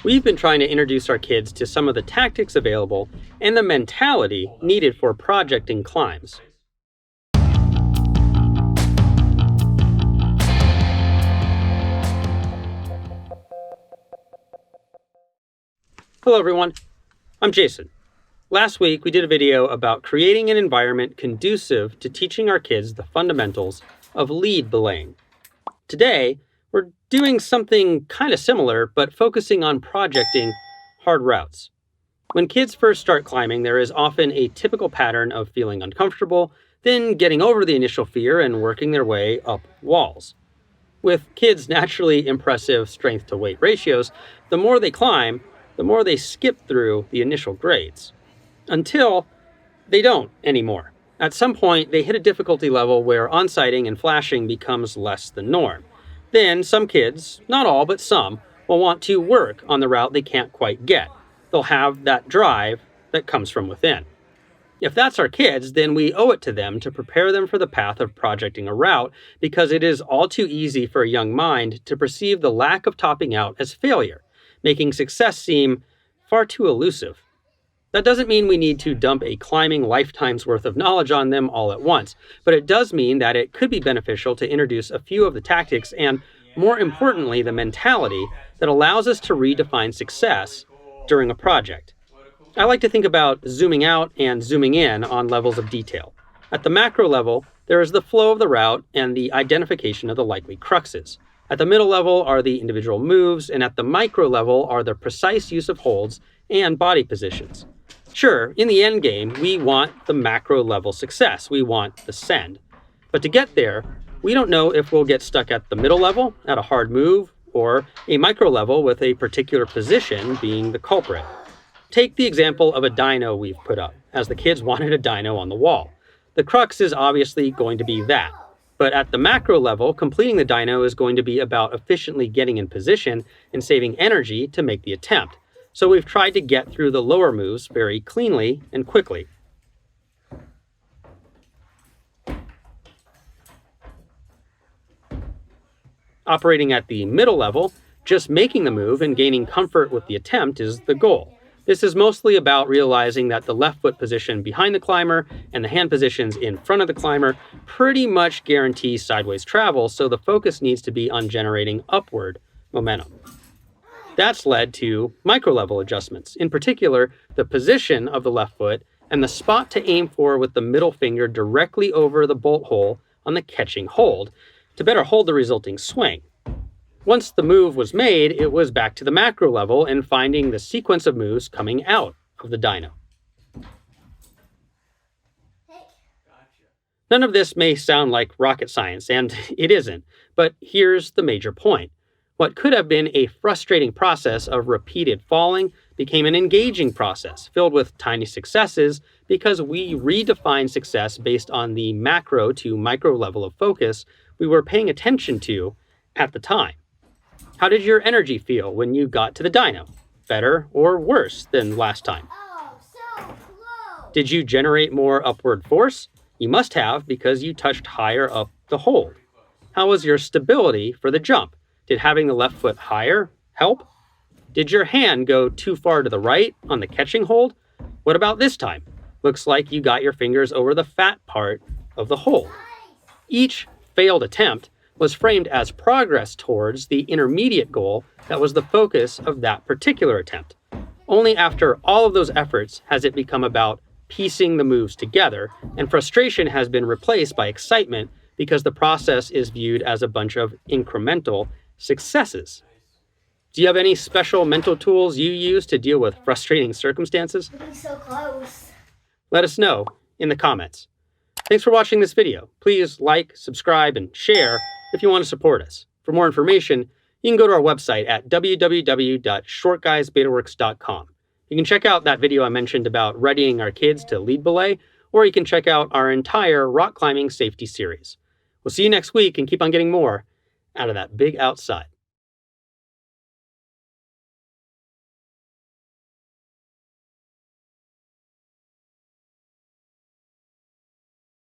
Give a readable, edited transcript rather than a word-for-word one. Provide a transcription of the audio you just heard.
We've been trying to introduce our kids to some of the tactics available and the mentality needed for projecting climbs. Hello everyone, I'm Jason. Last week we did a video about creating an environment conducive to teaching our kids the fundamentals of lead belaying. Today, we're doing something kind of similar, but focusing on projecting hard routes. When kids first start climbing, there is often a typical pattern of feeling uncomfortable, then getting over the initial fear and working their way up walls. With kids' naturally impressive strength-to-weight ratios, the more they climb, the more they skip through the initial grades. Until they don't anymore. At some point, they hit a difficulty level where on-sighting and flashing becomes less the norm. Then some kids, not all but some, will want to work on the route they can't quite get. They'll have that drive that comes from within. If that's our kids, then we owe it to them to prepare them for the path of projecting a route, because it is all too easy for a young mind to perceive the lack of topping out as failure, making success seem far too elusive. That doesn't mean we need to dump a climbing lifetime's worth of knowledge on them all at once, but it does mean that it could be beneficial to introduce a few of the tactics and, more importantly, the mentality that allows us to redefine success during a project. I like to think about zooming out and zooming in on levels of detail. At the macro level, there is the flow of the route and the identification of the likely cruxes. At the middle level are the individual moves, and at the micro level are the precise use of holds and body positions. Sure, in the end game, we want the macro level success. We want the send. But to get there, we don't know if we'll get stuck at the middle level, at a hard move, or a micro level with a particular position being the culprit. Take the example of a dyno we've put up, as the kids wanted a dyno on the wall. The crux is obviously going to be that. But at the macro level, completing the dyno is going to be about efficiently getting in position and saving energy to make the attempt. So we've tried to get through the lower moves very cleanly and quickly. Operating at the middle level, just making the move and gaining comfort with the attempt is the goal. This is mostly about realizing that the left foot position behind the climber and the hand positions in front of the climber pretty much guarantee sideways travel, so the focus needs to be on generating upward momentum. That's led to micro-level adjustments, in particular, the position of the left foot and the spot to aim for with the middle finger directly over the bolt hole on the catching hold to better hold the resulting swing. Once the move was made, it was back to the macro level and finding the sequence of moves coming out of the dyno. None of this may sound like rocket science, and it isn't, but here's the major point. What could have been a frustrating process of repeated falling became an engaging process filled with tiny successes because we redefined success based on the macro to micro level of focus we were paying attention to at the time. How did your energy feel when you got to the dyno? Better or worse than last time? Oh, so close. Did you generate more upward force? You must have, because you touched higher up the hold. How was your stability for the jump? Did having the left foot higher help? Did your hand go too far to the right on the catching hold? What about this time? Looks like you got your fingers over the fat part of the hold. Each failed attempt was framed as progress towards the intermediate goal that was the focus of that particular attempt. Only after all of those efforts has it become about piecing the moves together, and frustration has been replaced by excitement because the process is viewed as a bunch of incremental successes. Do you have any special mental tools you use to deal with frustrating circumstances? So close. Let us know in the comments. Thanks for watching this video. Please like, subscribe, and share if you want to support us. For more information, you can go to our website at www.shortguysbetaworks.com. You can check out that video I mentioned about readying our kids to lead belay, or you can check out our entire rock climbing safety series. We'll see you next week and keep on getting more out of that big outside.